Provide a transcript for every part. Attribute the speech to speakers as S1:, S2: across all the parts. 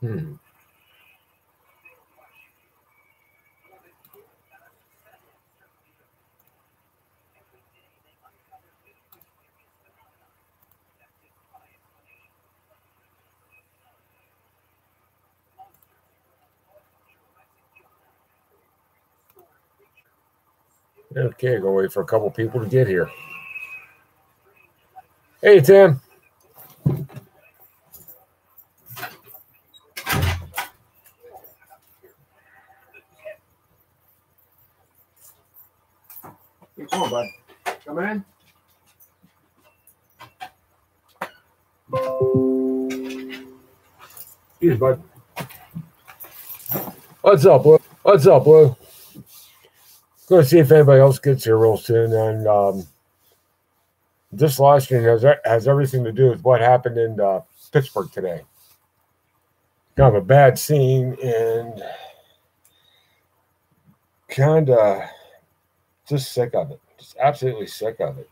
S1: Hmm. Okay, go wait for a couple people to get here. Hey, Tim.
S2: Hey, come on, bud. Come in.
S1: Excuse, bud. What's up, Blue? What's up, Blue? Going to see if anybody else gets here real soon. And this live stream has everything to do with what happened in Pittsburgh today. Kind of a bad scene and kind of just sick of it. Just absolutely sick of it.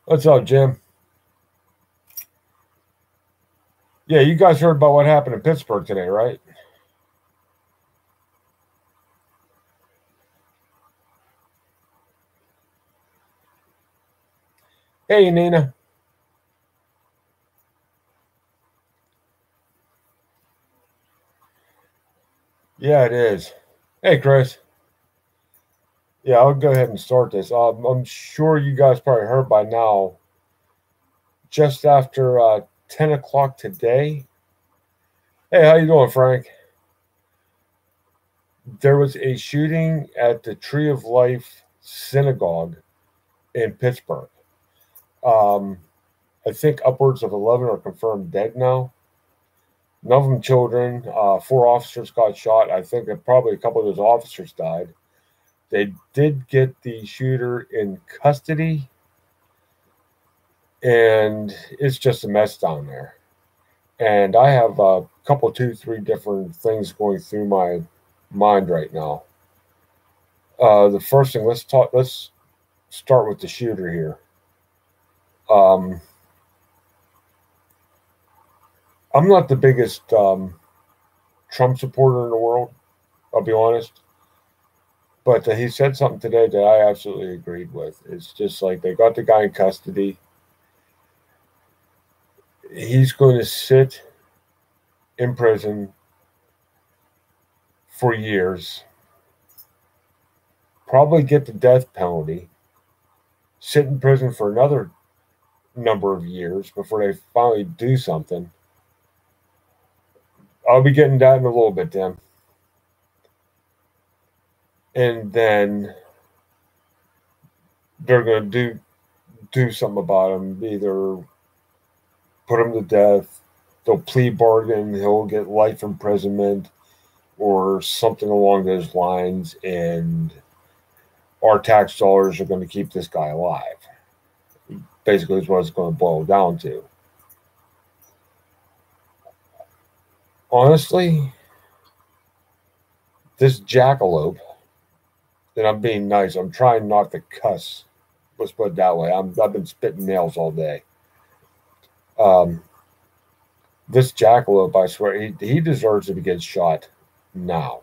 S1: What's up, Jim? Yeah, you guys heard about what happened in Pittsburgh today, right? Hey, Nina. Yeah, it is. Hey, Chris. Yeah, I'll go ahead and start this. I'm sure you guys probably heard by now. Just after 10 o'clock today. Hey, how you doing, Frank? There was a shooting at the Tree of Life Synagogue in Pittsburgh. I think upwards of 11 are confirmed dead now. None of them children. 4 officers got shot. I think that probably a couple of those officers died. They did get the shooter in custody, and it's just a mess down there. And I have a couple, 2, 3 different things going through my mind right now. The first thing, let's start with the shooter here. I'm not the biggest Trump supporter in the world, I'll be honest. But he said something today that I absolutely agreed with. It's just like they got the guy in custody. He's going to sit in prison for years, probably get the death penalty, sit in prison for another number of years before they finally do something. I'll be getting that in a little bit, Tim. And then they're going to do something about him, either put him to death, they'll plea bargain, he'll get life imprisonment or something along those lines, and our tax dollars are going to keep this guy alive. Basically, is what it's going to boil down to. Honestly, this jackalope, and I'm being nice, I'm trying not to cuss. Let's put it that way. I've been spitting nails all day. This jackalope, I swear, he deserves to get shot now.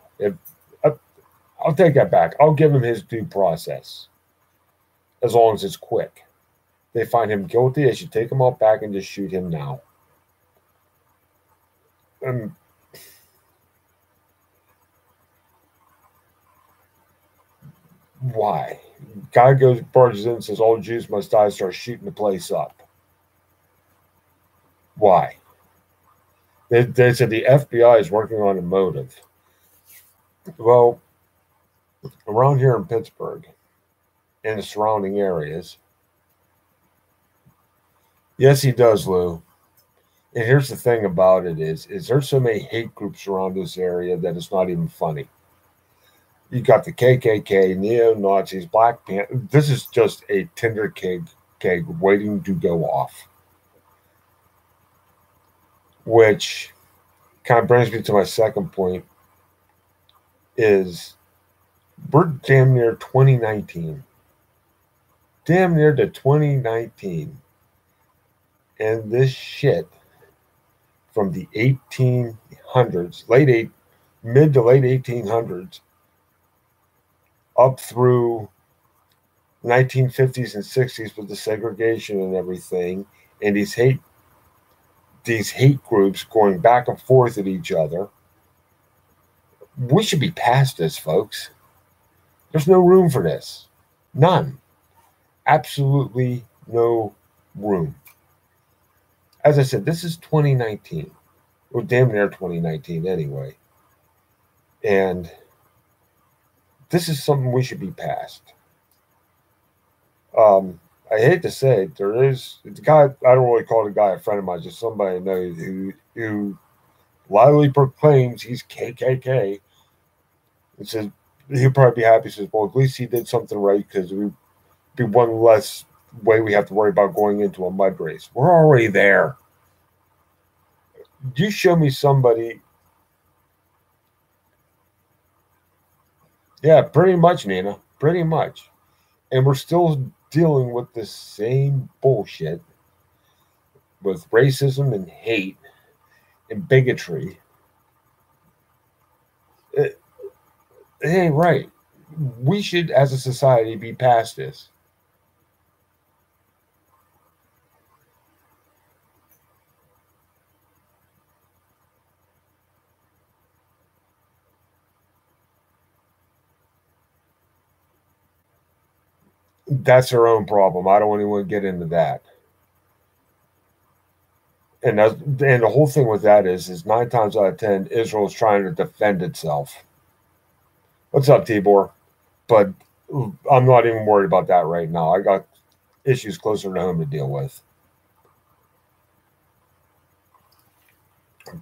S1: I'll take that back. I'll give him his due process, as long as it's quick. They find him guilty, they should take him out back and just shoot him now. And why? Guy barges in and says all Jews must die, starts shooting the place up. Why? They said the FBI is working on a motive. Well, around here in Pittsburgh and the surrounding areas, yes, he does, Lou. And here's the thing about it is there's so many hate groups around this area that it's not even funny. You got the KKK, neo-Nazis, Black Panther. This is just a tinder keg waiting to go off. Which kind of brings me to my second point is we're damn near 2019. Damn near to 2019. And this shit from the 1800s, mid to late 1800s, up through 1950s and 60s with the segregation and everything, and these hate groups going back and forth at each other. We should be past this, folks. There's no room for this. None. Absolutely no room. As I said, this is 2019. Well, damn near 2019 anyway. And this is something we should be past. I hate to say it, it's a guy, I don't really call the guy a friend of mine, just somebody I know who loudly proclaims he's KKK. And says he'll probably be happy. Says, well, at least he did something right, because it would be one less way we have to worry about going into a mud race. We're already there. You show me somebody. Yeah, pretty much, Nina. Pretty much. And we're still dealing with the same bullshit with racism and hate and bigotry. It ain't right. We should, as a society, be past this. That's their own problem. I don't want anyone to get into that. And the whole thing with that is 9 times out of 10, Israel is trying to defend itself. What's up, Tibor? But I'm not even worried about that right now. I got issues closer to home to deal with.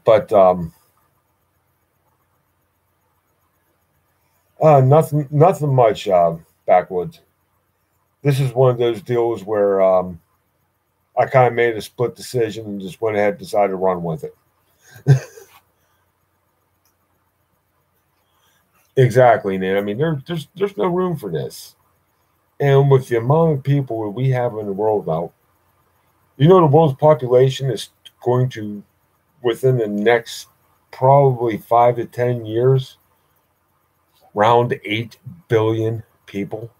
S1: But nothing much, Backwoods. This is one of those deals where I kind of made a split decision and just went ahead and decided to run with it. Exactly, Nate. I mean, there's no room for this. And with the amount of people that we have in the world now, the world's population is going to, within the next probably 5 to 10 years, round 8 billion people.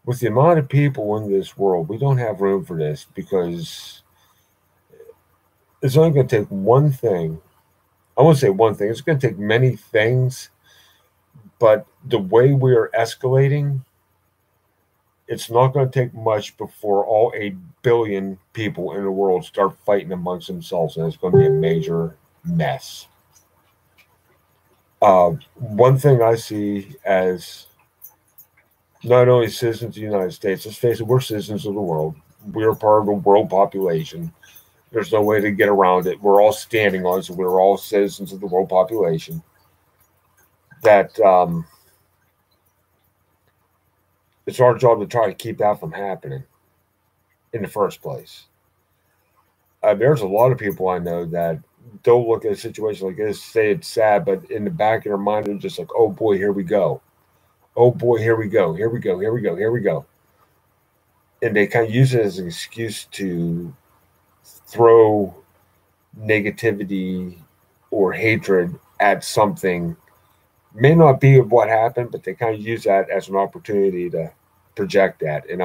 S1: With the amount of people in this world, we don't have room for this, because it's only going to take one thing. I won't say one thing. It's going to take many things, but the way we are escalating, it's not going to take much before all 8 billion people in the world start fighting amongst themselves, and it's going to be a major mess. One thing I see as not only citizens of the United States, let's face it, we're citizens of the world. We're part of the world population. There's no way to get around it. We're all standing on it, so we're all citizens of the world population. That it's our job to try to keep that from happening in the first place. There's a lot of people I know that don't look at a situation like this, say it's sad, but in the back of their mind, they're just like, oh boy, here we go. Oh boy, here we go. Here we go. Here we go. Here we go. And they kind of use it as an excuse to throw negativity or hatred at something. May not be what happened, but they kind of use that as an opportunity to project that. And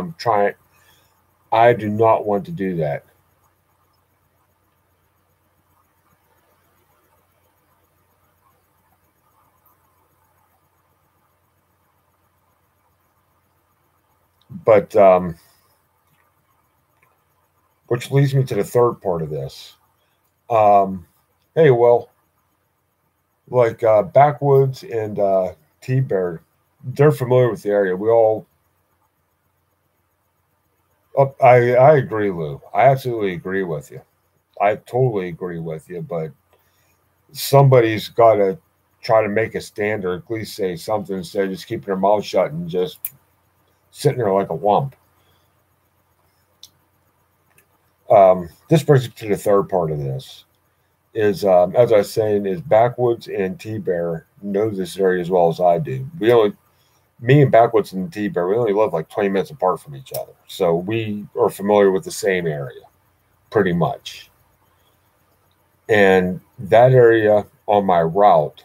S1: I do not want to do that. But which leads me to the third part of this. Hey, well, like Backwoods and T-Bear, they're familiar with the area. We all, I agree, Lou. I absolutely agree with you. I totally agree with you, but somebody's got to try to make a stand, or at least say something instead of just keeping their mouth shut and just sitting there like a lump. This brings us to the third part of this. Is as I was saying, is Backwoods and T-Bear know this area as well as I do. Me and Backwoods and T-Bear, we only live like 20 minutes apart from each other, so we are familiar with the same area, pretty much. And that area on my route,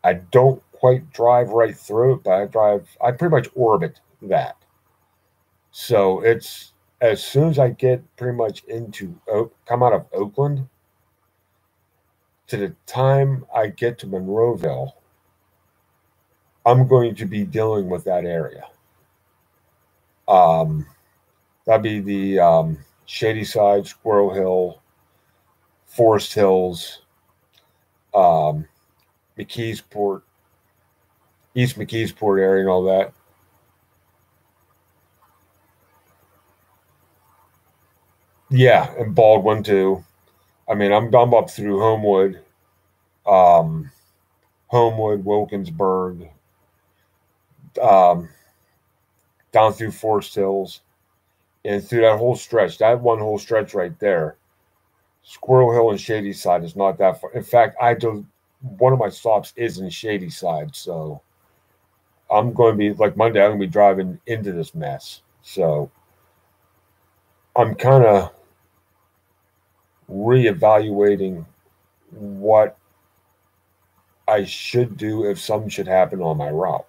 S1: I don't quite drive right through it, but I pretty much orbit that. So it's as soon as I get pretty much come out of Oakland to the time I get to Monroeville, I'm going to be dealing with that area. That'd be the Shady Side, Squirrel Hill, Forest Hills, McKeesport, East McKeesport area, and all that. Yeah, and Baldwin too. I mean, I'm up through Homewood, um, Wilkinsburg, um, down through Forest Hills, and through that whole stretch. That one whole stretch right there, Squirrel Hill and Shady Side is not that far. In fact, one of my stops is in Shady Side, so I'm going to be like Monday. I'm going to be driving into this mess, so I'm kind of reevaluating what I should do if something should happen on my route.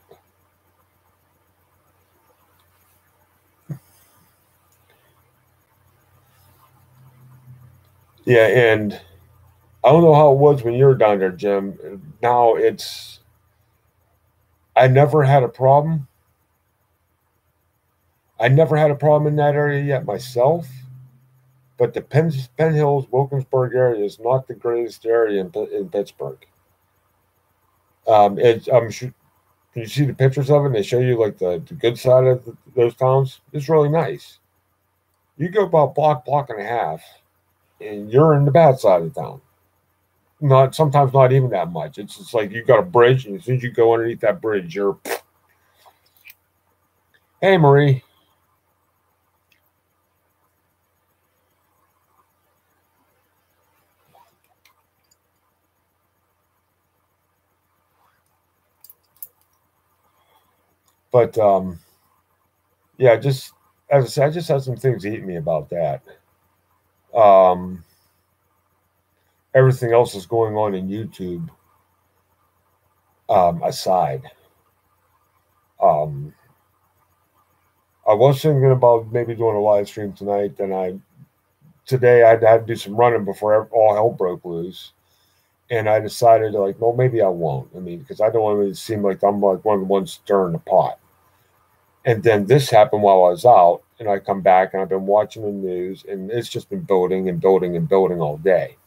S1: Yeah, and I don't know how it was when you were down there, Jim. Now I never had a problem. I never had a problem in that area yet myself, but the Penn Hills, Wilkinsburg area is not the greatest area in Pittsburgh. I'm sure, can you see the pictures of it? They show you like the good side of those towns. It's really nice. You go about block and a half, and you're in the bad side of town. Sometimes not even that much. It's just like you got a bridge, and as soon as you go underneath that bridge, you're. Hey, Marie. But yeah, just as I said, I just had some things eating me about that. Um, Everything else is going on in YouTube aside. I was thinking about maybe doing a live stream tonight. Today I had to do some running before all hell broke loose, and I decided like, well, maybe I won't. I mean, because I don't want it to seem like I'm like one of the ones stirring the pot. And then this happened while I was out, and I come back and I've been watching the news, and it's just been building and building and building all day.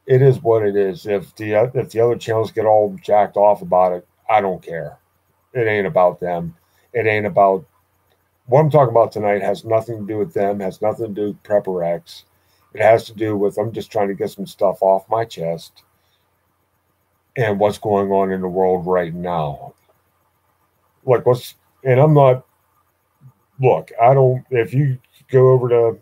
S1: It is what it is. If the other channels get all jacked off about it, I don't care. It ain't about them. It ain't about what I'm talking about tonight. Has nothing to do with them. Has nothing to do with Prepper X. It has to do with I'm just trying to get some stuff off my chest and what's going on in the world right now. Like and I'm not. Look, I don't. If you go over to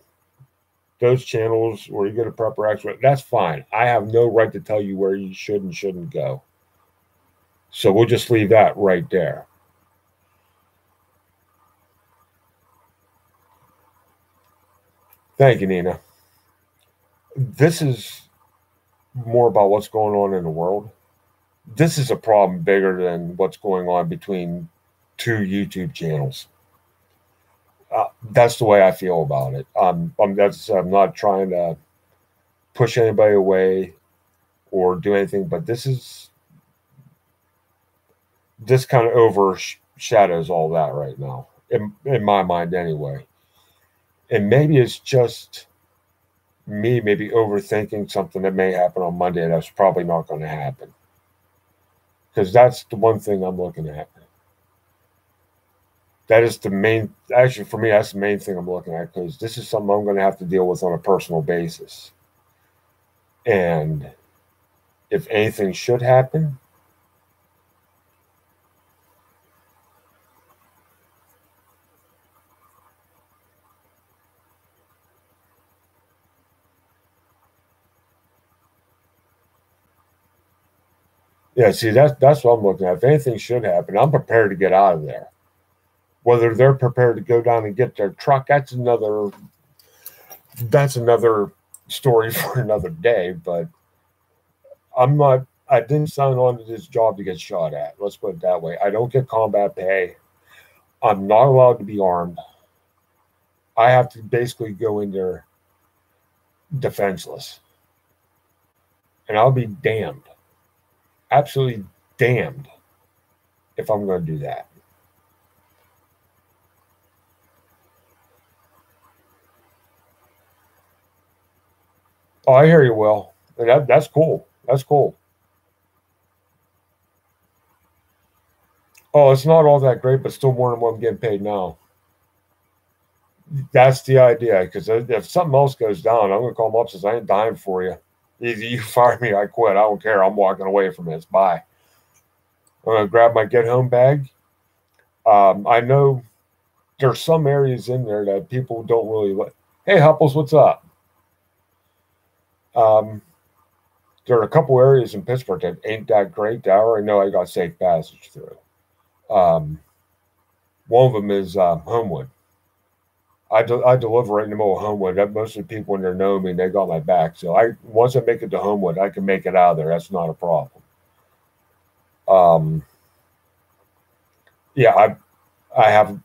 S1: those channels or you go to Prepper X, that's fine. I have no right to tell you where you should and shouldn't go. So we'll just leave that right there. Thank you, Nina. This is more about what's going on in the world. This is a problem bigger than what's going on between two YouTube channels. That's the way I feel about it. I'm not trying to push anybody away or do anything, but this kind of overshadows all that right now, in my mind anyway. And maybe it's just me maybe overthinking something that may happen on Monday that's probably not going to happen. Because that's the one thing I'm looking at. That is the main, actually for me, that's the main thing I'm looking at, because this is something I'm going to have to deal with on a personal basis. And if anything should happen, yeah, see, that's what I'm looking at. If anything should happen, I'm prepared to get out of there. Whether they're prepared to go down and get their truck, that's another that's another story for another day. But I didn't sign on to this job to get shot at. Let's put it that way. I don't get combat pay. I'm not allowed to be armed. I have to basically go in there defenseless. And I'll be damned, absolutely damned, if I'm going to do that. Oh, I hear you, Will. And that's cool. That's cool. Oh, it's not all that great, but still more than what I'm getting paid now. That's the idea. Because if something else goes down, I'm going to call them up and say, I ain't dying for you. Either you fire me, I quit. I don't care. I'm walking away from this. Bye. I'm going to grab my get home bag. I know there's some areas in there that people don't really like. Hey, Hupples, what's up? There are a couple areas in Pittsburgh that ain't that great. I already know I got safe passage through. One of them is Homewood. I deliver right in the middle of Homewood. Most of the people in there know me, and they got my back. So once I make it to Homewood, I can make it out of there. That's not a problem. Yeah, I have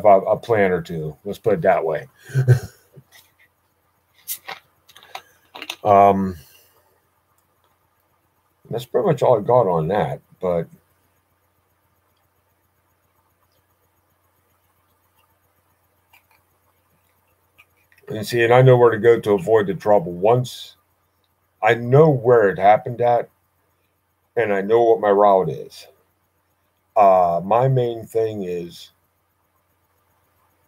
S1: a plan or two. Let's put it that way. That's pretty much all I got on that. But and see, and I know where to go to avoid the trouble. Once I know where it happened at, and I know what my route is. My main thing is,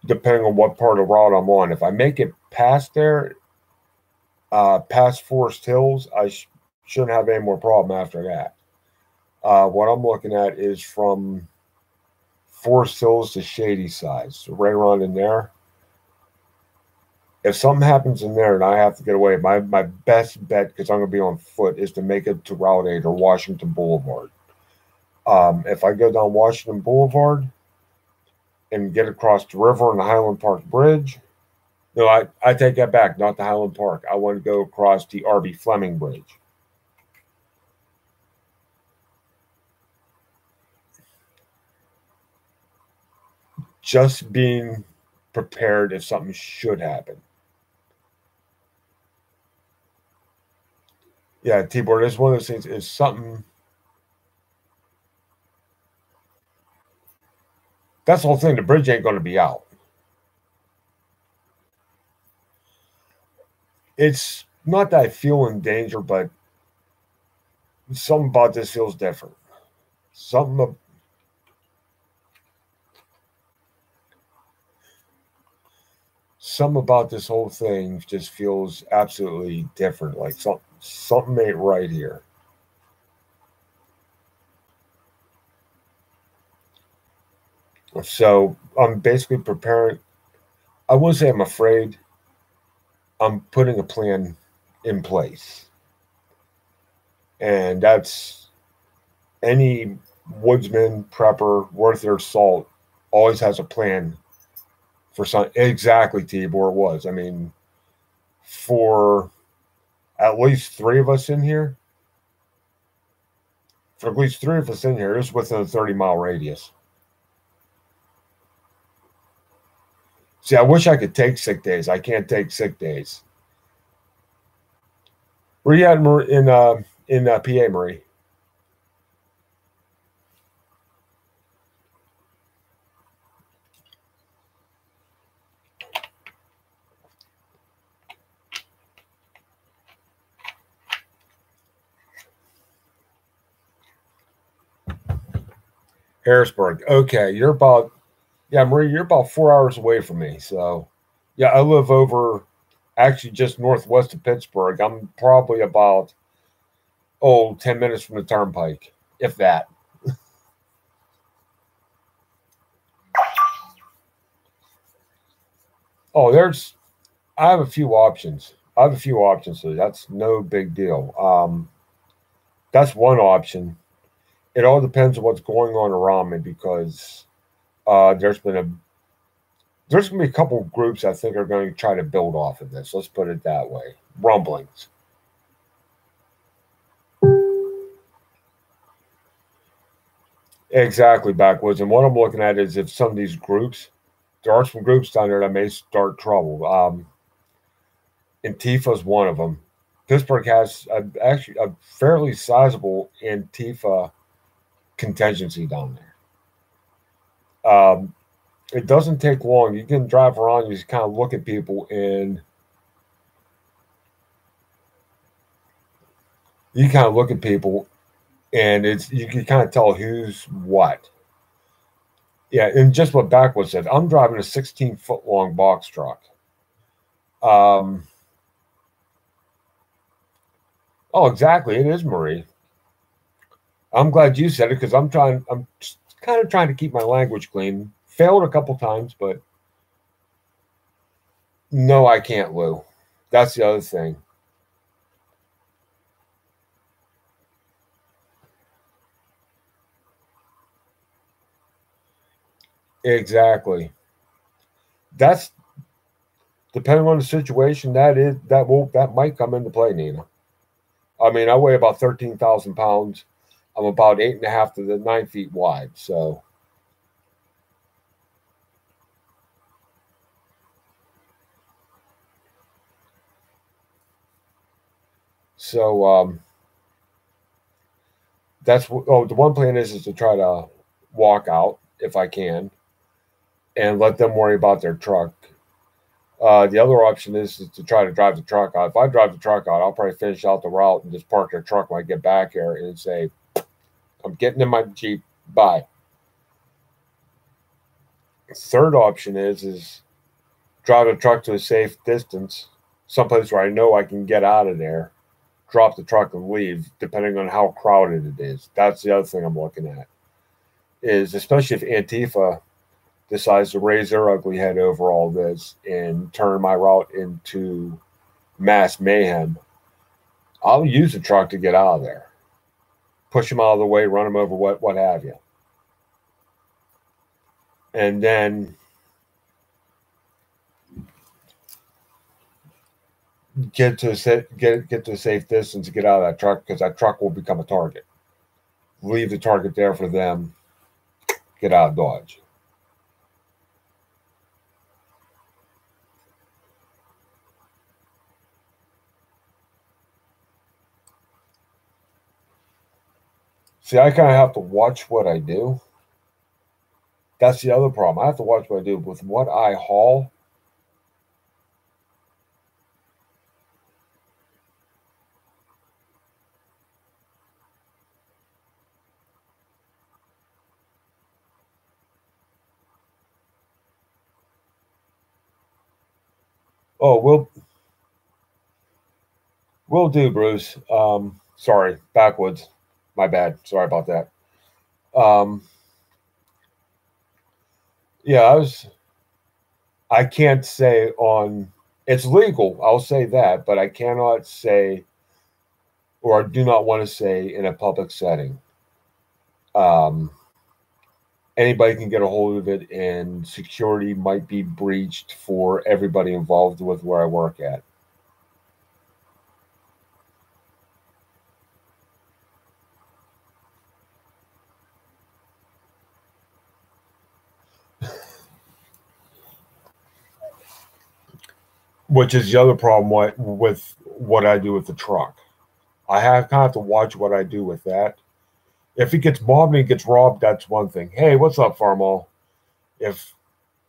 S1: depending on what part of the route I'm on, if I make it past there, past Forest Hills, I shouldn't have any more problem after that. What I'm looking at is from Forest Hills to Shady Side, so right around in there. If something happens in there and I have to get away, my best bet, because I'm going to be on foot, is to make it to Route 8 or Washington Boulevard. If I go down Washington Boulevard and get across the river on the Highland Park Bridge, no, I take that back, not the Highland Park. I want to go across the R.B. Fleming Bridge. Just being prepared if something should happen. Yeah, T-Board, it's one of those things, is something. That's the whole thing. The bridge ain't going to be out. It's not that I feel in danger, but something about this feels different. Something about this whole thing just feels absolutely different. Like something ain't right here. So I'm basically preparing. I wouldn't say I'm afraid. I'm putting a plan in place. And that's any woodsman, prepper, worth their salt always has a plan for some. Exactly, Tibor, it was. I mean, for at least three of us in here, it's within a 30-mile radius. See, I wish I could take sick days. I can't take sick days. Where you at in PA, Marie? Harrisburg. Okay, Marie, you're about 4 hours away from me. So, yeah, I live actually just northwest of Pittsburgh. I'm probably about 10 minutes from the turnpike, if that. I have a few options. So that's no big deal. That's one option. It all depends on what's going on around me, because there's been there's going to be a couple of groups I think are going to try to build off of this. Let's put it that way. Rumblings. Exactly, Backwoods. And what I'm looking at is if some of these groups, there are some groups down there that may start trouble. Antifa is one of them. Pittsburgh has actually a fairly sizable Antifa contingency down there. It doesn't take long. You can drive around, you just kind of look at people, and it's you can kind of tell who's what. Yeah, and just what Backwoods said, I'm driving a 16-foot long box truck. Um, oh, exactly. It is Marie. I'm glad you said it because I'm just kind of trying to keep my language clean. Failed a couple times, but no, I can't, Lou. That's the other thing. Exactly. That's depending on the situation. That might come into play, Nina. I mean, I weigh about 13,000 pounds. I'm about 8.5 to 9 feet wide. So that's the one plan is to try to walk out if I can, and let them worry about their truck. The other option is to try to drive the truck out. If I drive the truck out, I'll probably finish out the route and just park their truck when I get back here and say, I'm getting in my Jeep. Bye. Third option is drive the truck to a safe distance, someplace where I know I can get out of there, drop the truck and leave, depending on how crowded it is. That's the other thing I'm looking at. Is especially if Antifa decides to raise their ugly head over all this and turn my route into mass mayhem, I'll use the truck to get out of there, push them out of the way, run them over, what have you, and then get to a safe distance to get out of that truck because that truck will become a target. Leave the target there for them. Get out of Dodge. See, I kind of have to watch what I do. That's the other problem. I have to watch what I do with what I haul. Oh, we'll do, Bruce. Sorry, Backwoods. My bad. Sorry about that. Um, yeah, I can't say on. It's legal. I'll say that, but I cannot say, or I do not want to say in a public setting. Um, Anybody can get a hold of it, and security might be breached for everybody involved with where I work at. Which is the other problem with what I do with the truck. I have to watch what I do with that. If it gets mobbed and gets robbed, that's one thing. Hey, what's up, Farmall? If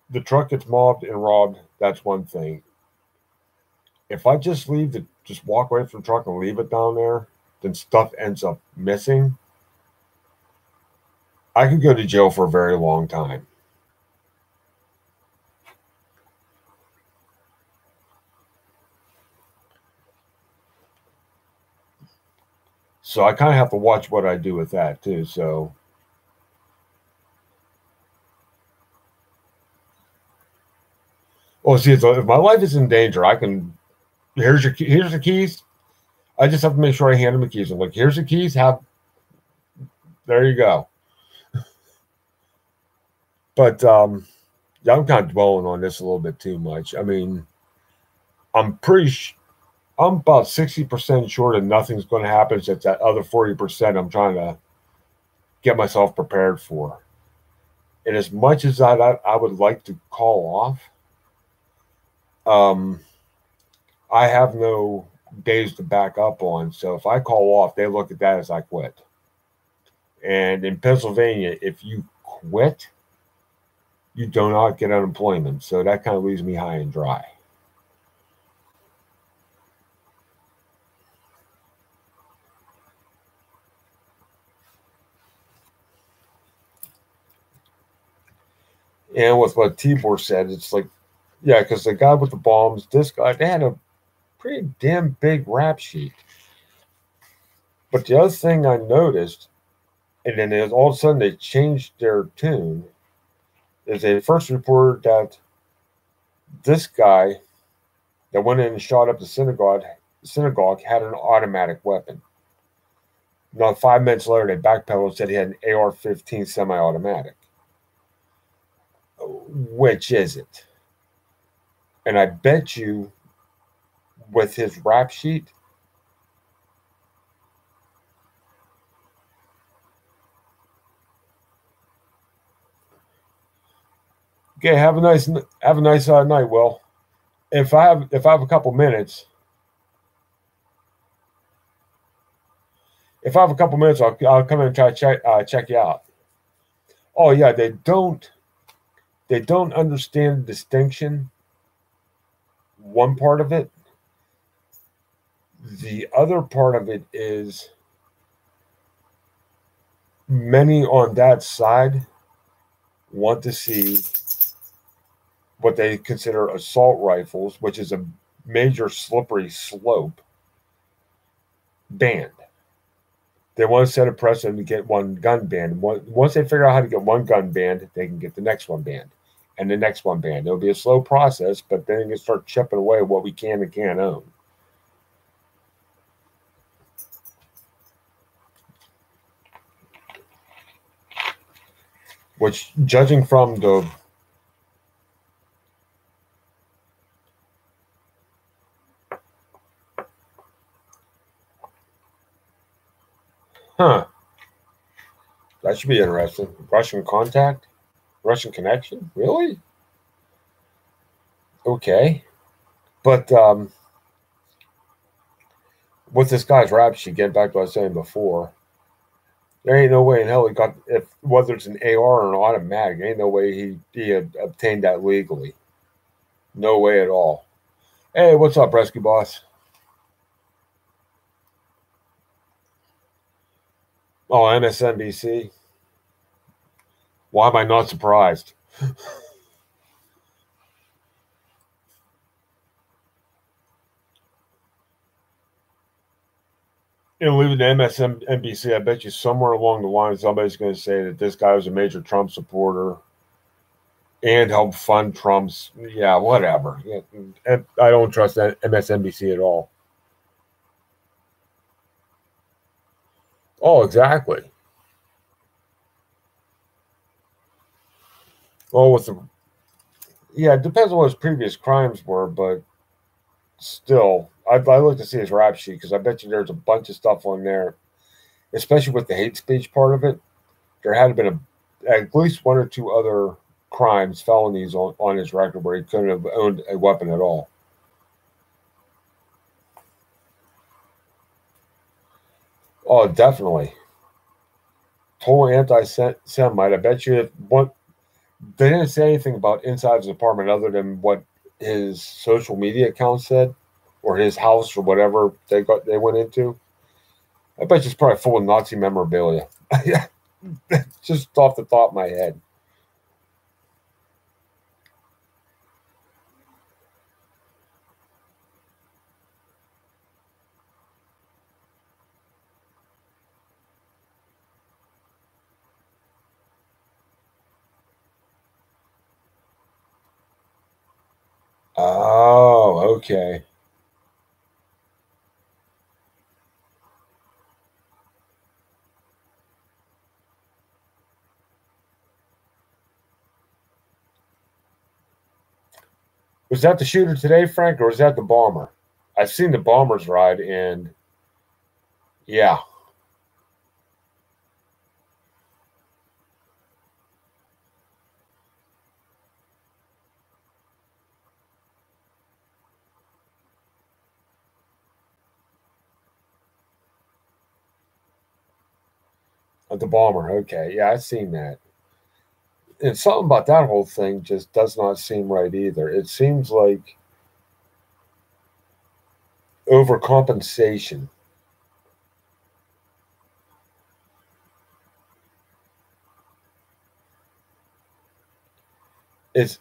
S1: the truck gets mobbed and robbed, that's one thing. If I just walk away from the truck and leave it down there, then stuff ends up missing. I could go to jail for a very long time. So I kind of have to watch what I do with that too. So, see, if my life is in danger, I can. Here's the keys. I just have to make sure I hand them the keys. I'm like, here's the keys. There you go. But Yeah, I'm kind of dwelling on this a little bit too much. I mean, I'm pretty. I'm about 60% sure that nothing's going to happen. It's that other 40% I'm trying to get myself prepared for. And as much as I would like to call off, um, I have no days to back up on. So if I call off, they look at that as I quit. And in Pennsylvania, if you quit, you do not get unemployment. So that kind of leaves me high and dry. And with what Tibor said, it's like, yeah, because the guy with the bombs, this guy, they had a pretty damn big rap sheet. But the other thing I noticed, and then all of a sudden they changed their tune, is they first reported that this guy that went in and shot up the synagogue had an automatic weapon. Now, 5 minutes later, they backpedaled and said he had an AR-15 semi-automatic. Which is it? And I bet you, with his rap sheet, okay, have a nice night, Will. If I have a couple minutes, I'll come in and try to check you out. Oh yeah, they don't understand the distinction. One part of it. The other part of it is many on that side want to see what they consider assault rifles, which is a major slippery slope, banned. They want to set a precedent to get one gun banned. Once they figure out how to get one gun banned, they can get the next one banned and the next one banned. It'll be a slow process, but then they can start chipping away at what we can and can't own. Which, judging from the that should be interesting. Russian contact? Russian connection? Really? Okay. But with this guy's rap sheet, getting back to what I was saying before, there ain't no way in hell he got, if whether it's an AR or an automatic, ain't no way he had obtained that legally. No way at all. Hey, what's up, Rescue Boss? Oh, MSNBC. Why am I not surprised? Leaving the MSNBC, I bet you somewhere along the line somebody's going to say that this guy was a major Trump supporter and helped fund Trump's. Yeah, whatever. I don't trust that MSNBC at all. Oh, exactly. Well, it depends on what his previous crimes were, but still, I'd like to see his rap sheet because I bet you there's a bunch of stuff on there, especially with the hate speech part of it. There had been at least one or two other crimes, felonies on his record where he couldn't have owned a weapon at all. Oh, definitely. Total anti-Semite. I bet you they didn't say anything about inside his apartment other than what his social media account said, or his house, or whatever they went into. I bet you it's probably full of Nazi memorabilia. Just off the top of my head. Oh, okay. Was that the shooter today, Frank, or was that the bomber? I've seen the bombers ride, and yeah, the bomber. Okay, yeah, I've seen that. And something about that whole thing just does not seem right either. It seems like overcompensation. It's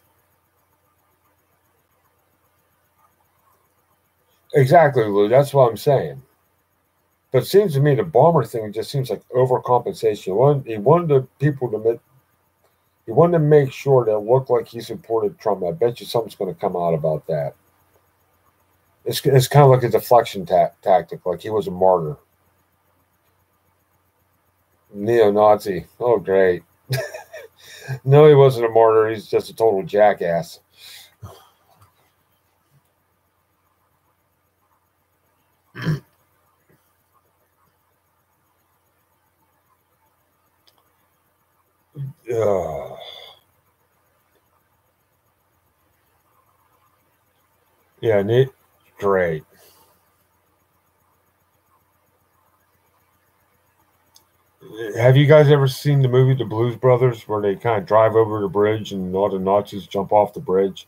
S1: exactly, Lou. That's what I'm saying. But it seems to me the bomber thing just seems like overcompensation. He wanted the people to he wanted to make sure that it looked like he supported Trump. I bet you something's going to come out about that. It's kind of like a deflection tactic, like he was a martyr, neo-Nazi. Oh, great. No, he wasn't a martyr. He's just a total jackass. Uh, yeah, great. Have you guys ever seen the movie The Blues Brothers, where they kind of drive over the bridge and all the Nazis jump off the bridge?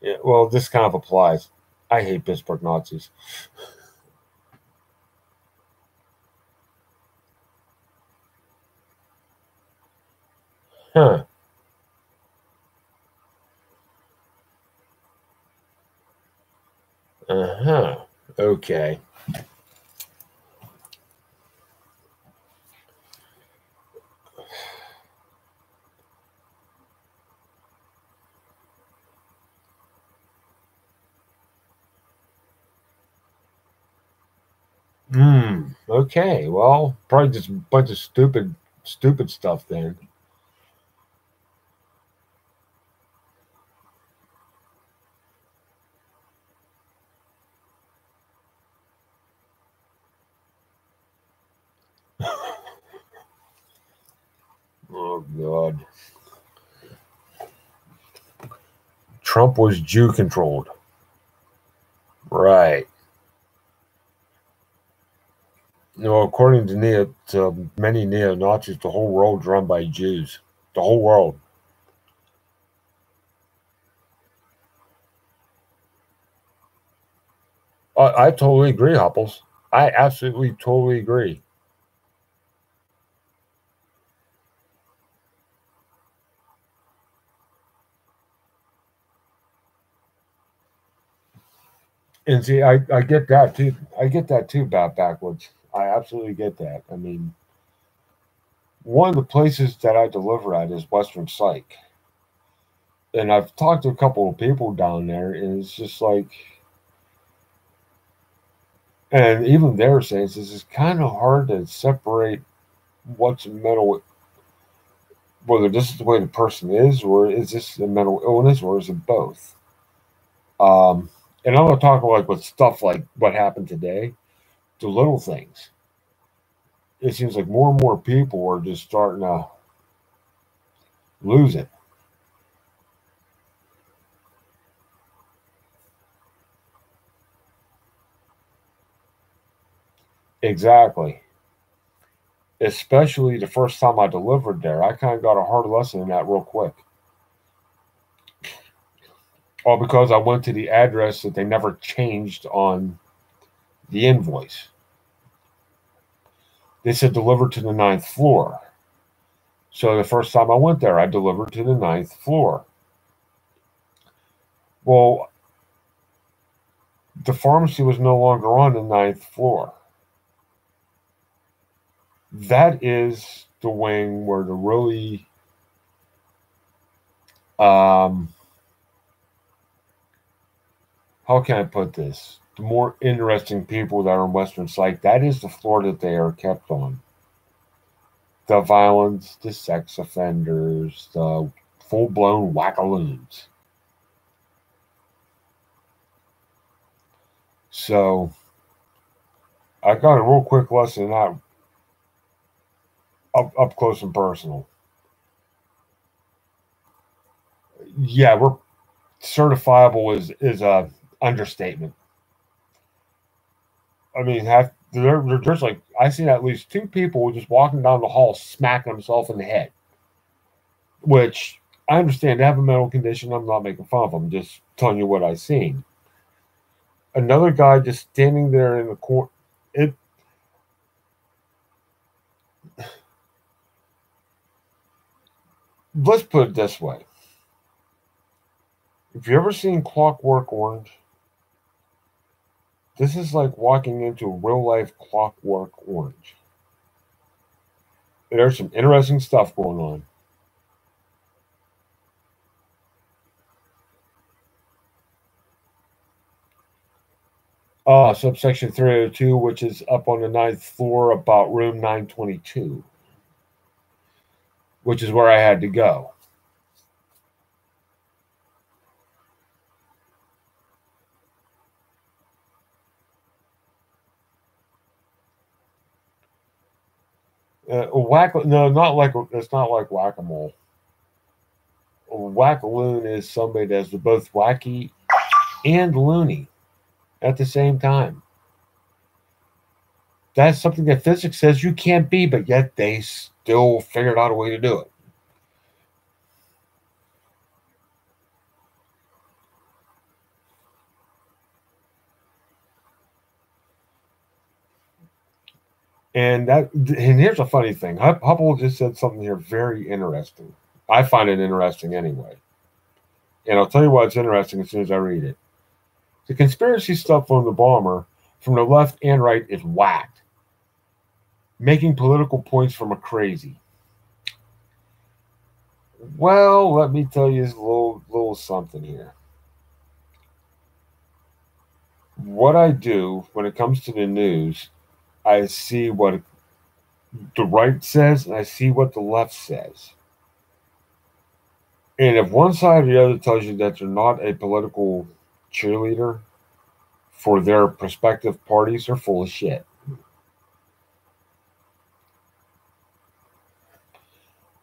S1: Yeah, well, this kind of applies. I hate Pittsburgh Nazis. Huh. Uh huh. Okay. Hmm. Okay. Well, probably just a bunch of stupid stuff then. Oh God. Trump was Jew controlled. Right. According to many neo Nazis, the whole world's run by Jews. The whole world. I totally agree, Hopples. I absolutely totally agree. And see, I get that too. I get that too about backwards. I absolutely get that. I mean, one of the places that I deliver at is Western Psych. And I've talked to a couple of people down there, and it's just like, and even they're saying this is kind of hard to separate what's mental, whether this is the way the person is, or is this a mental illness, or is it both? Um, and I'm not talking like with stuff like what happened today, the little things. It seems like more and more people are just starting to lose it. Exactly. Especially the first time I delivered there, I kind of got a hard lesson in that real quick. All because I went to the address that they never changed on the invoice. They said deliver to the ninth floor. So the first time I went there, I delivered to the ninth floor. Well, the pharmacy was no longer on the ninth floor. That is the wing where the really um, how can I put this? The more interesting people that are in Western Psych, that is the floor that they are kept on. The violence, the sex offenders, the full blown wackaloons. So I got a real quick lesson in that up close and personal. Yeah, we're certifiable is a understatement. I mean, there's like I seen at least two people just walking down the hall smacking themselves in the head, which I understand they have a mental condition. I'm not making fun of them, just telling you what I seen. Another guy just standing there in the corner. It Let's put it this way: if you ever seen Clockwork Orange, this is like walking into real life Clockwork Orange. There's some interesting stuff going on. Subsection 302, which is up on the ninth floor about room 922, which is where I had to go. No, not like it's not like whack-a-mole. Whack-a-loon is somebody that's both wacky and loony at the same time. That's something that physics says you can't be, but yet they still figured out a way to do it. And here's a funny thing. Hubble just said something here very interesting. I find it interesting anyway. And I'll tell you why it's interesting as soon as I read it. The conspiracy stuff on the bomber from the left and right is whacked, making political points from a crazy. Well, let me tell you a little something here. What I do when it comes to the news, I see what the right says and I see what the left says. And if one side or the other tells you that they're not a political cheerleader for their prospective parties, they're full of shit.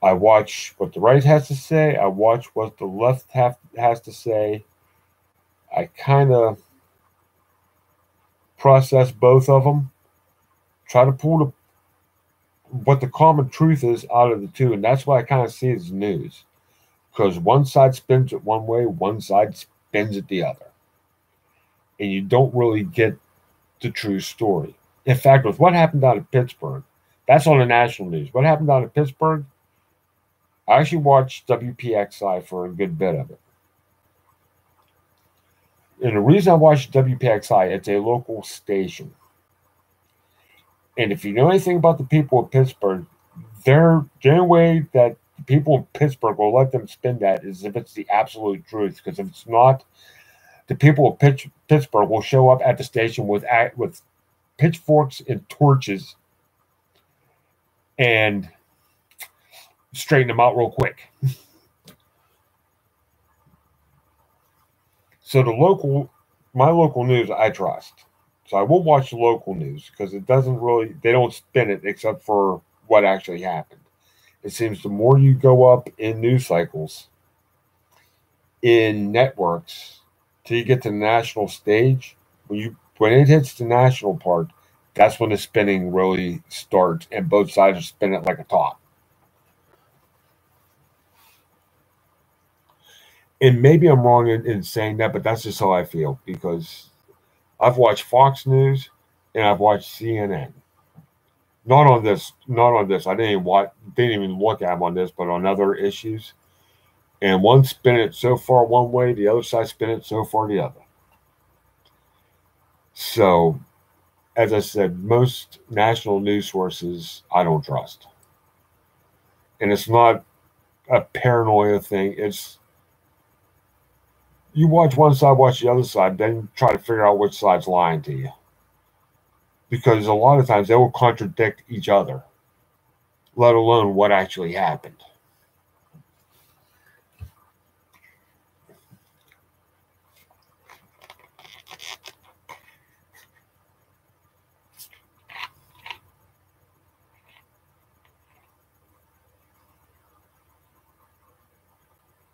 S1: I watch what the right has to say. I watch what the left has to say. I kind of process both of them, try to pull what the common truth is out of the two, and that's what I kind of see as news. Because one side spins it one way, one side spins it the other, and you don't really get the true story. In fact, with what happened down in Pittsburgh, that's on the national news. What happened down in Pittsburgh? I actually watched WPXI for a good bit of it. And the reason I watched WPXI, it's a local station. And if you know anything about the people of Pittsburgh, the only way that the people in Pittsburgh will let them spin that is if it's the absolute truth. Because if it's not, the people of Pittsburgh will show up at the station with pitchforks and torches and straighten them out real quick. So my local news, I trust. So I will watch the local news because they don't spin it except for what actually happened. It seems the more you go up in news cycles, in networks, till you get to the national stage, when it hits the national part, that's when the spinning really starts, and both sides are spinning it like a top. And maybe I'm wrong in saying that, but that's just how I feel because I've watched Fox News and I've watched CNN. Not on this. Not on this. I didn't even look at them on this, but on other issues. And one spin it so far one way, the other side spin it so far the other. So, as I said, most national news sources I don't trust, and it's not a paranoia thing. It's you watch one side, watch the other side, then try to figure out which side's lying to you. Because a lot of times they will contradict each other, let alone what actually happened.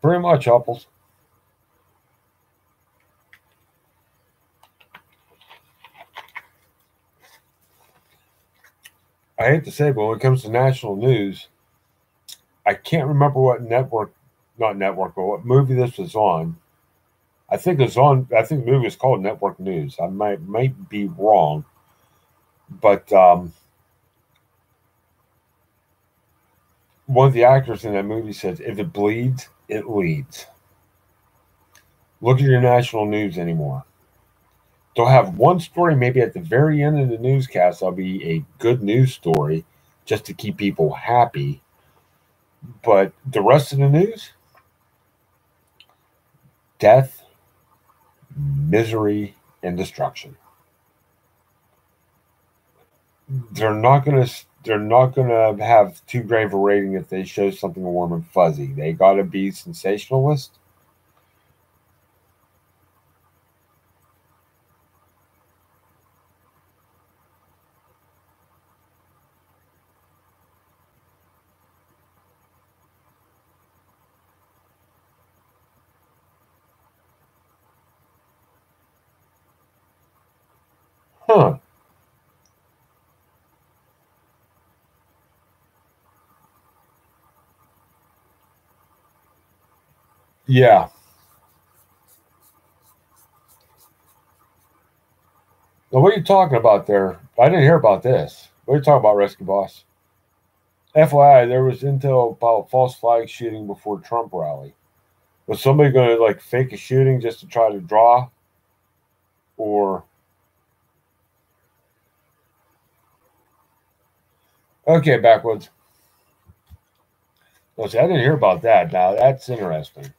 S1: Pretty much, Apples. I hate to say, but when it comes to national news, I can't remember what network, not network, but what movie this was on. I think it was on. I think the movie was called Network News. I might be wrong, but one of the actors in that movie says, "If it bleeds, it leads." Look at your national news anymore. They'll have one story maybe at the very end of the newscast. That'll be a good news story, just to keep people happy. But the rest of the news, death, misery, and destruction. They're not gonna have too grave a rating if they show something warm and fuzzy. They gotta be sensationalist. Huh. Yeah. Now, what are you talking about there? I didn't hear about this. What are you talking about, Rescue Boss? FYI, there was intel about false flag shooting before Trump rally. Was somebody going to like fake a shooting just to try to draw, or okay, backwoods? Well, see, I didn't hear about that. Now that's interesting.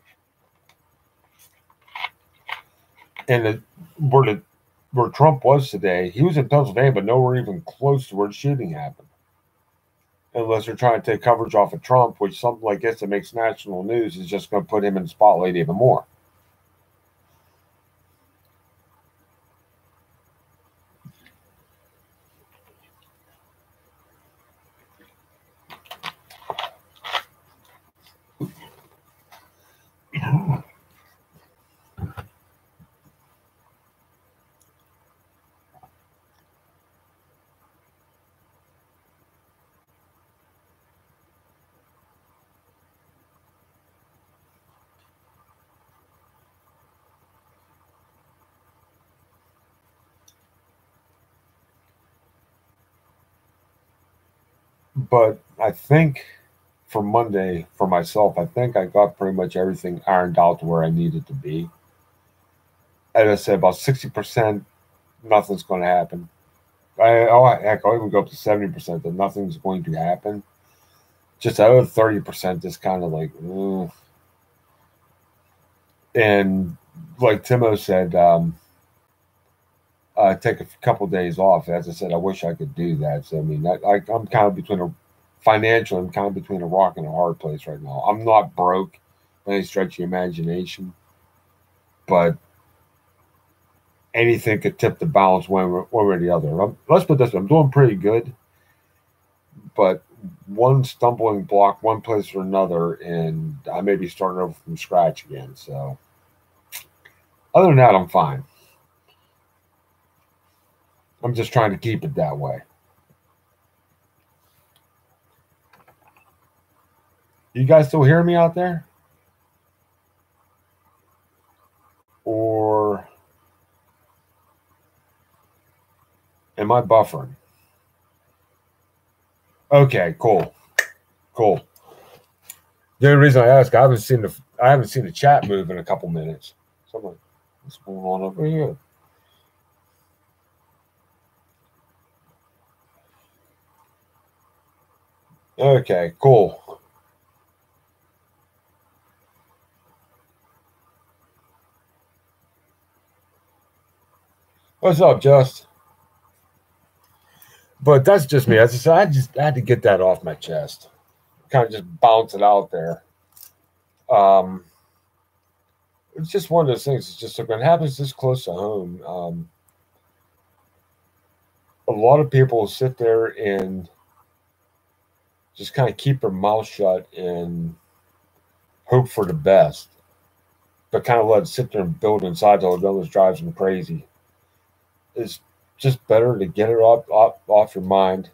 S1: And where Trump was today, he was in Pennsylvania, but nowhere even close to where the shooting happened. Unless they're trying to take coverage off of Trump, which something like this that makes national news is just going to put him in the spotlight even more. But I think for Monday, for myself, I think I got pretty much everything ironed out to where I needed to be. As I said, about 60%, nothing's going to happen. Heck, I'll even go up to 70% that nothing's going to happen. Just that other 30% is kind of like, ugh. And like Timo said, take a couple days off. As I said, I wish I could do that. So I mean, I'm kind of between a financial. I'm kind of between a rock and a hard place right now. I'm not broke by any stretch of the imagination, but anything could tip the balance one way or the other. Let's put this way: I'm doing pretty good, but one stumbling block, one place or another, and I may be starting over from scratch again. So other than that, I'm fine. I'm just trying to keep it that way. You guys still hear me out there? Or am I buffering? Okay, cool. Cool. The only reason I ask, I haven't seen the chat move in a couple minutes. So I'm like, what's going on over here? Okay, cool. What's up, Just? But that's just me. As I said, I had to get that off my chest. Kind of just bounce it out there. Um, it's just one of those things. It's just like when it happens this close to home. A lot of people sit there and just kind of keep their mouth shut and hope for the best, but kind of let it sit there and build inside till it almost drives them crazy. It's just better to get it off your mind,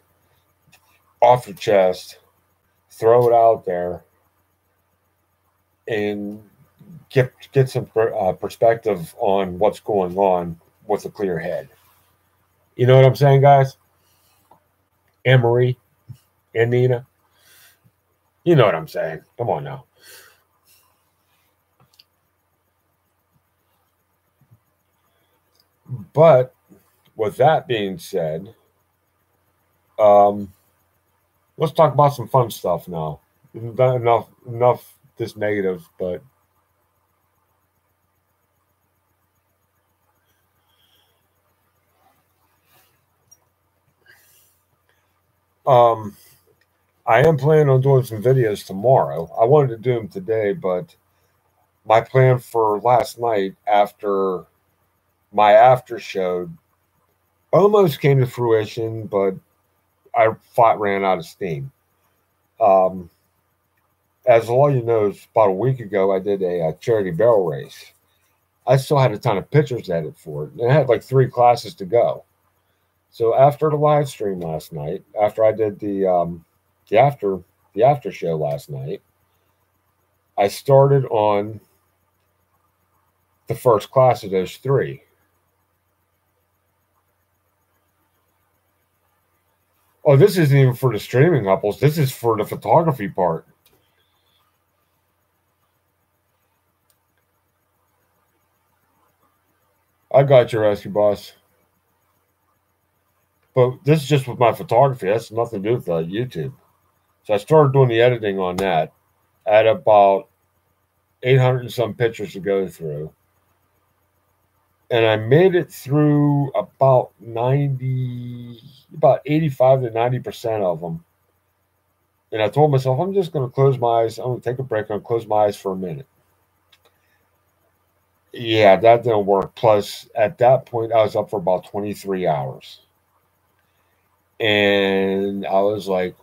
S1: off your chest, throw it out there, and get some perspective on what's going on with a clear head. You know what I'm saying, guys? Anne Marie and Nina. You know what I'm saying. Come on now. But with that being said, let's talk about some fun stuff now. Enough this negative, but I am planning on doing some videos tomorrow. I wanted to do them today, but my plan for last night after my after show almost came to fruition, but I ran out of steam. As a lot of you know, about a week ago, I did a charity barrel race. I still had a ton of pictures edit for it, and I had like 3 classes to go. So after the live stream last night, after I did the after show last night, I started on the first class of those 3. Oh, this isn't even for the streaming couples. This is for the photography part. I got you, Rescue Boss. But this is just with my photography. That's nothing to do with YouTube. So I started doing the editing on that. I had about 800 and some pictures to go through. And I made it through about 85 to 90% of them. And I told myself, I'm just going to close my eyes. I'm going to take a break. I'm going to close my eyes for a minute. Yeah, that didn't work. Plus, at that point, I was up for about 23 hours. And I was like,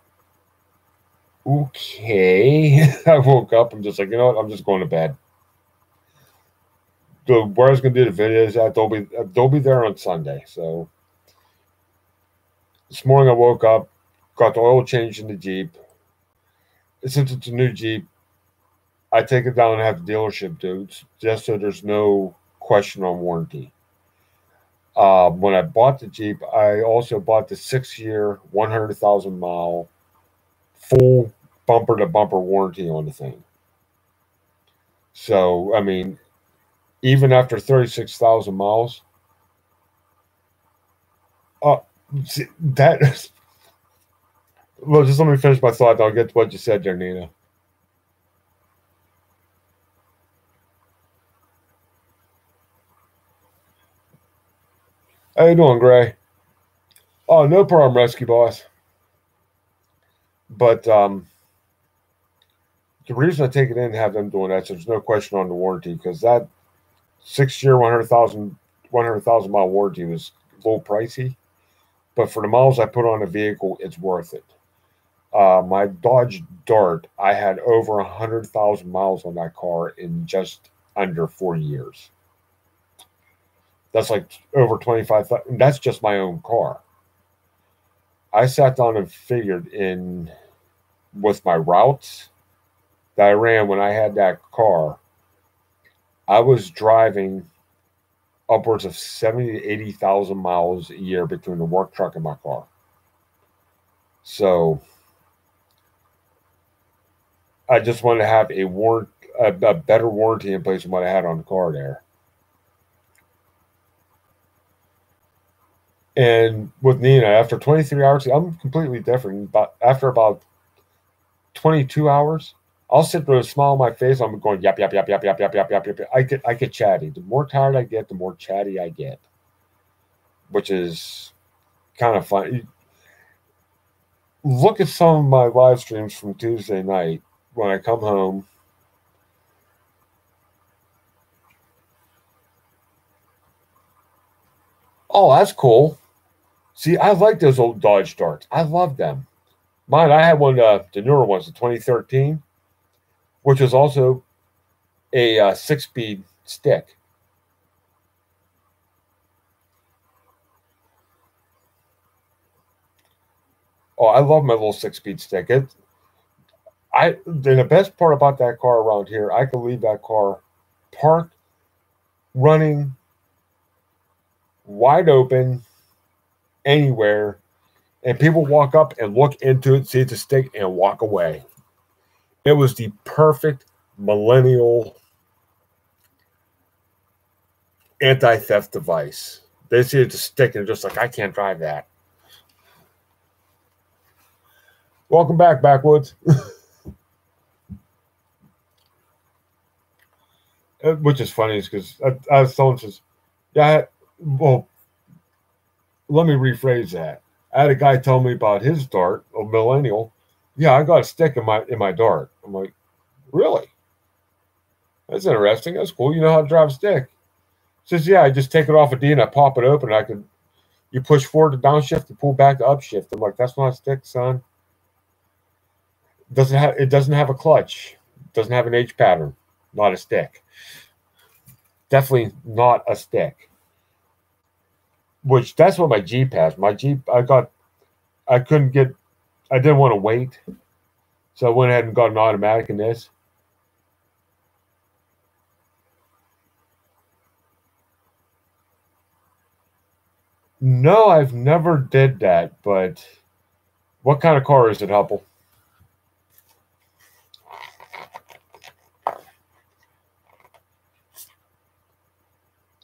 S1: okay. I woke up and just like, you know what? I'm just going to bed. So where I was going to do the videos at, they'll be there on Sunday. So this morning I woke up, got the oil changed in the Jeep. Since it's a new Jeep, I take it down and have the dealership do it, just so there's no question on warranty. When I bought the Jeep, I also bought the 6-year, 100,000 mile full bumper to bumper warranty on the thing. So, I mean, even after 36,000 miles, that is, well, just let me finish my thought. I'll get to what you said there, Nina. How you doing, Gray? Oh, no problem, Rescue Boss. But the reason I take it in and have them doing that, so there's no question on the warranty, because that 6-year, 100,000 mile warranty was a little pricey. But for the miles I put on a vehicle, it's worth it. My Dodge Dart, I had over 100,000 miles on that car in just under 4 years. That's like over 25,000. That's just my own car. I sat down and figured with my routes that I ran when I had that car, I was driving upwards of 70 to 80,000 miles a year between the work truck and my car. So I just wanted to have a better warranty in place than what I had on the car there. And with Nina, after 23 hours, I'm completely different. But after about 22 hours, I'll sit there with a smile on my face. I'm going, yap, yap, yap, yap, yap, yap, yap, yap, yap. I get chatty. The more tired I get, the more chatty I get, which is kind of fun. Look at some of my live streams from Tuesday night when I come home. Oh, that's cool. See, I like those old Dodge Darts. I love them. Mine, I had one, the newer ones, the 2013. which is also a 6-speed stick. Oh, I love my little 6-speed stick. The best part about that car around here, I can leave that car parked, running, wide open, anywhere, and people walk up and look into it, see it's a stick, and walk away. It was the perfect millennial anti-theft device. They see it's a stick and they're just like, I can't drive that. Welcome back, Backwoods. Which is funny, is because I was telling says, yeah, well, let me rephrase that. I had a guy tell me about his dart, a millennial. Yeah, I got a stick in my dart. I'm like, really? That's interesting. That's cool. You know how to drive a stick? He says, yeah, I just take it off a D and I pop it open. And you push forward to downshift and pull back to upshift. I'm like, that's not a stick, son. It doesn't have a clutch. It doesn't have an H pattern. Not a stick. Definitely not a stick. Which that's what my Jeep has. My Jeep, I didn't want to wait. So I went ahead and got an automatic in this. No, I've never did that, but what kind of car is it, Hupple?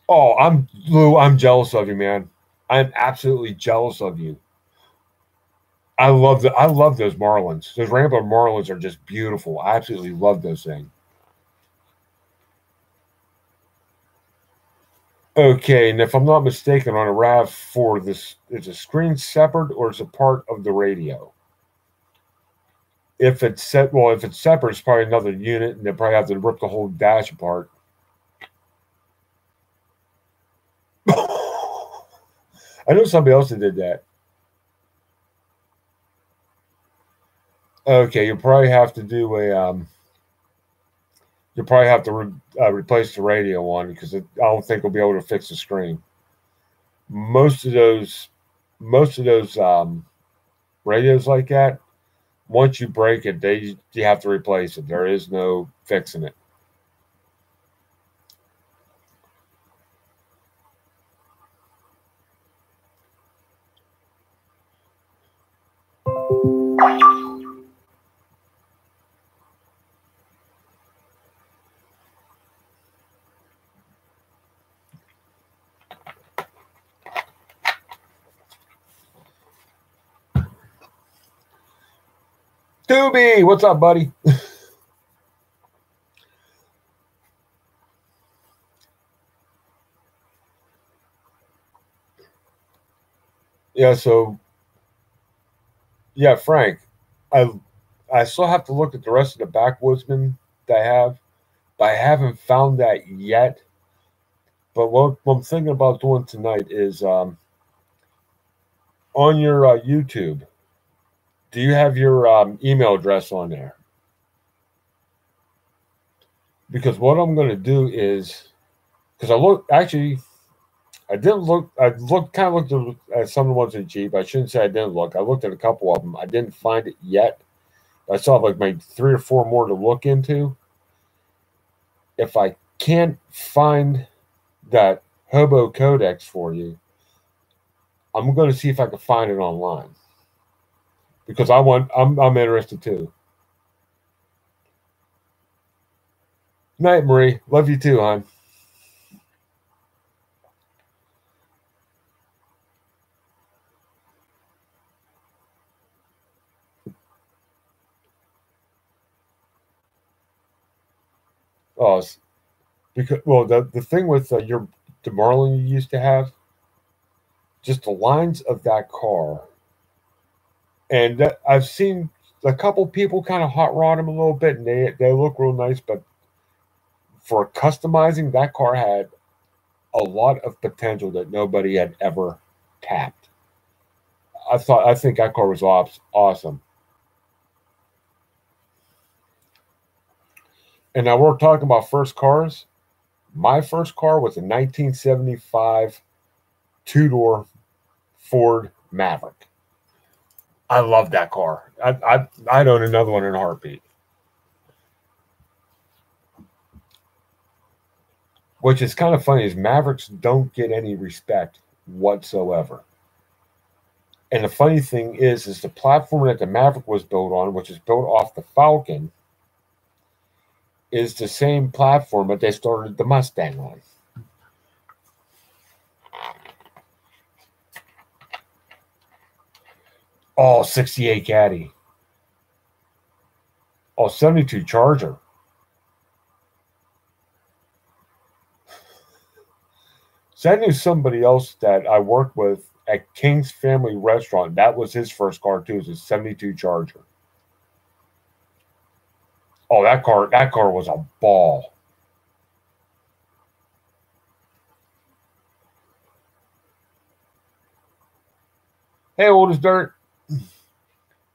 S1: Oh, Lou, I'm jealous of you, man. I'm absolutely jealous of you. I love those Marlins. Those Rambler Marlins are just beautiful. I absolutely love those things. Okay, and if I'm not mistaken, on a RAV4, this is a screen separate or it's a part of the radio. If it's separate, it's probably another unit, and they probably have to rip the whole dash apart. I know somebody else that did that. Okay, you probably have to do you probably have to replace the radio one because I don't think we'll be able to fix the screen. Most of those radios like that, once you break it, you have to replace it. There is no fixing it. Doobie, what's up, buddy? Yeah, so yeah, Frank, I still have to look at the rest of the backwoodsmen that I have, but I haven't found that yet. But what I'm thinking about doing tonight is on your YouTube. Do you have your email address on there? Because what I'm going to do is, because I didn't look. I looked at some of the ones in Jeep. I shouldn't say I didn't look. I looked at a couple of them. I didn't find it yet. I still have like maybe 3 or 4 more to look into. If I can't find that Hobo Codex for you, I'm going to see if I can find it online because I'm interested too. Night, Marie. Love you too, hon. Oh, because the thing with the Marlin you used to have, just the lines of that car, and I've seen a couple people kind of hot rod them a little bit, and they look real nice, but for customizing, that car had a lot of potential that nobody had ever tapped. I think that car was awesome. And now we're talking about first cars. My first car was a 1975 two-door Ford Maverick. I love that car. I'd own another one in a heartbeat. Which is kind of funny is Mavericks don't get any respect whatsoever. And the funny thing is the platform that the Maverick was built on, which is built off the Falcon, is the same platform that they started the Mustang on. Oh, 68 Caddy. Oh, 72 Charger. So I knew somebody else that I worked with at King's Family Restaurant. That was his first car too. It was a 72 Charger. Oh, that car was a ball. Hey, old as dirt.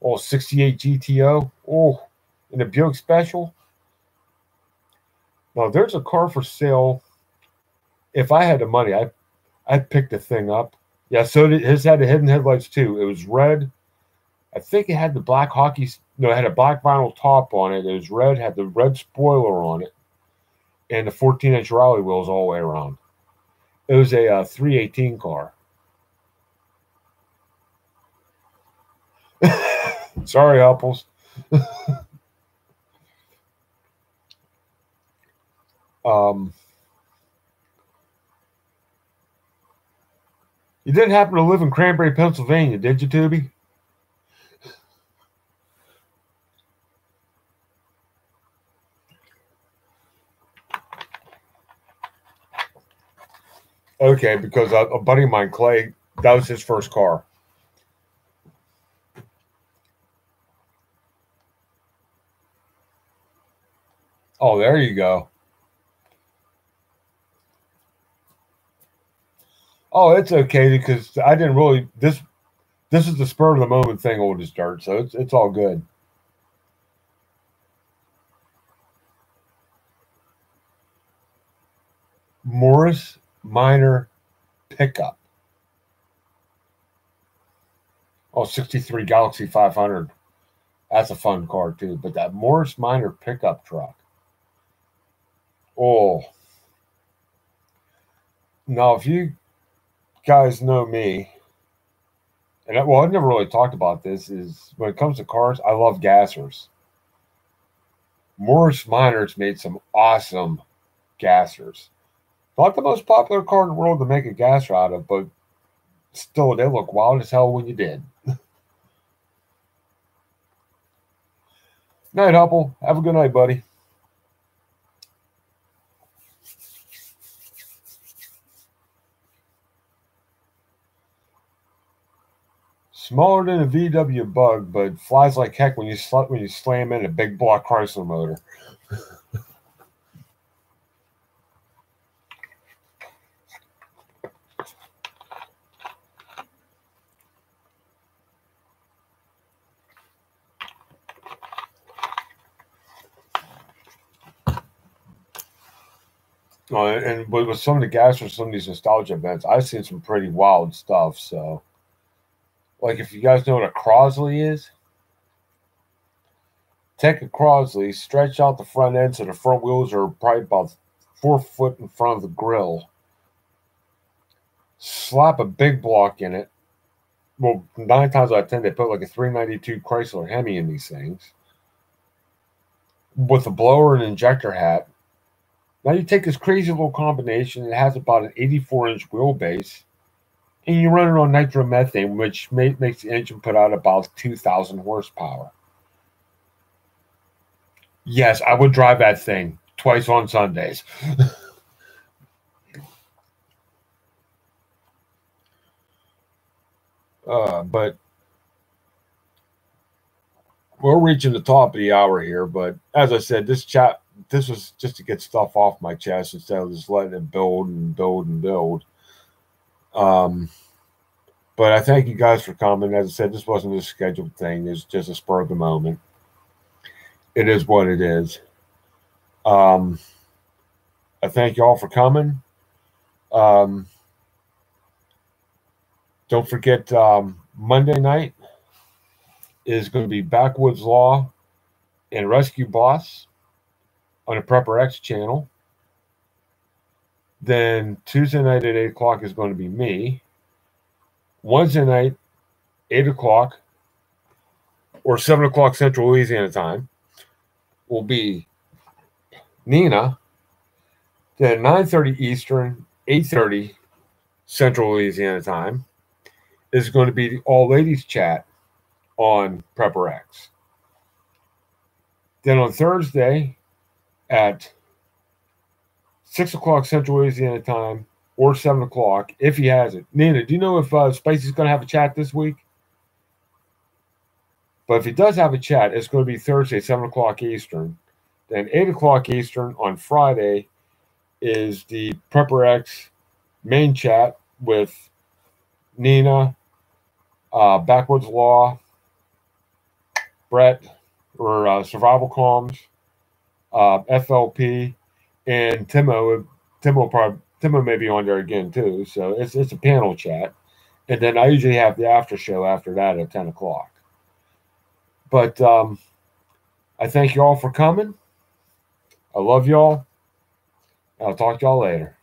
S1: Oh, 68 GTO. Oh, in a Buick Special. Now, there's a car for sale. If I had the money, I'd pick the thing up. Yeah, so his had the hidden headlights too. It was red. I think it had the black hockey. No, it had a black vinyl top on it. It was red. Had the red spoiler on it, and the 14-inch rally wheels all the way around. It was a 318 car. Sorry, Apples. You didn't happen to live in Cranberry, Pennsylvania, did you, Tubi? Okay, because a buddy of mine, Clay, that was his first car. Oh, there you go. Oh, it's okay because I didn't really this is the spur of the moment thing, old as dirt, so it's all good. Morris Minor pickup. Oh, 63 Galaxy 500. That's a fun car too. But that Morris Minor pickup truck. Oh. Now, if you guys know me, and I've never really talked about this, is when it comes to cars, I love gassers. Morris Minor's made some awesome gassers. Not the most popular car in the world to make a gasser out of, but still, they look wild as hell when you did. Night, Hupple. Have a good night, buddy. Smaller than a VW Bug, but flies like heck when you slam in a big block Chrysler motor. And with some of the gas or some of these nostalgia events, I've seen some pretty wild stuff. So, like if you guys know what a Crosley is, take a Crosley, stretch out the front end so the front wheels are probably about 4 foot in front of the grill. Slap a big block in it. Well, 9 times out of 10, they put like a 392 Chrysler Hemi in these things with a blower and injector hat. Now you take this crazy little combination. It has about an 84-inch wheelbase, and you run it on nitromethane, which makes the engine put out about 2,000 horsepower. Yes, I would drive that thing twice on Sundays. But we're reaching the top of the hour here. But as I said, this was just to get stuff off my chest instead of just letting it build and build and build. But I thank you guys for coming. As I said, this wasn't a scheduled thing. It's just a spur of the moment. It is what it is. I thank you all for coming. Don't forget, Monday night is going to be Backwoods Law and Rescue Boss on the Prepper X channel. Then Tuesday night at 8 o'clock is going to be me. Wednesday night, 8 o'clock or 7 o'clock Central Louisiana time will be Nina. Then 9:30 Eastern, 8:30 Central Louisiana time is going to be the all ladies chat on Prepper X. Then on Thursday at 6 o'clock Central Louisiana time or 7 o'clock, if he has it. Nina, do you know if Spicy's going to have a chat this week? But if he does have a chat, it's going to be Thursday, 7 o'clock Eastern. Then 8 o'clock Eastern on Friday is the Prepper X main chat with Nina, Backwoods Law, Brett, or Survival Comms, FLP, and Timo. Timo may be on there again too. So it's a panel chat, and then I usually have the after show after that at 10 o'clock. But I thank you all for coming. I love y'all. I'll talk to y'all later.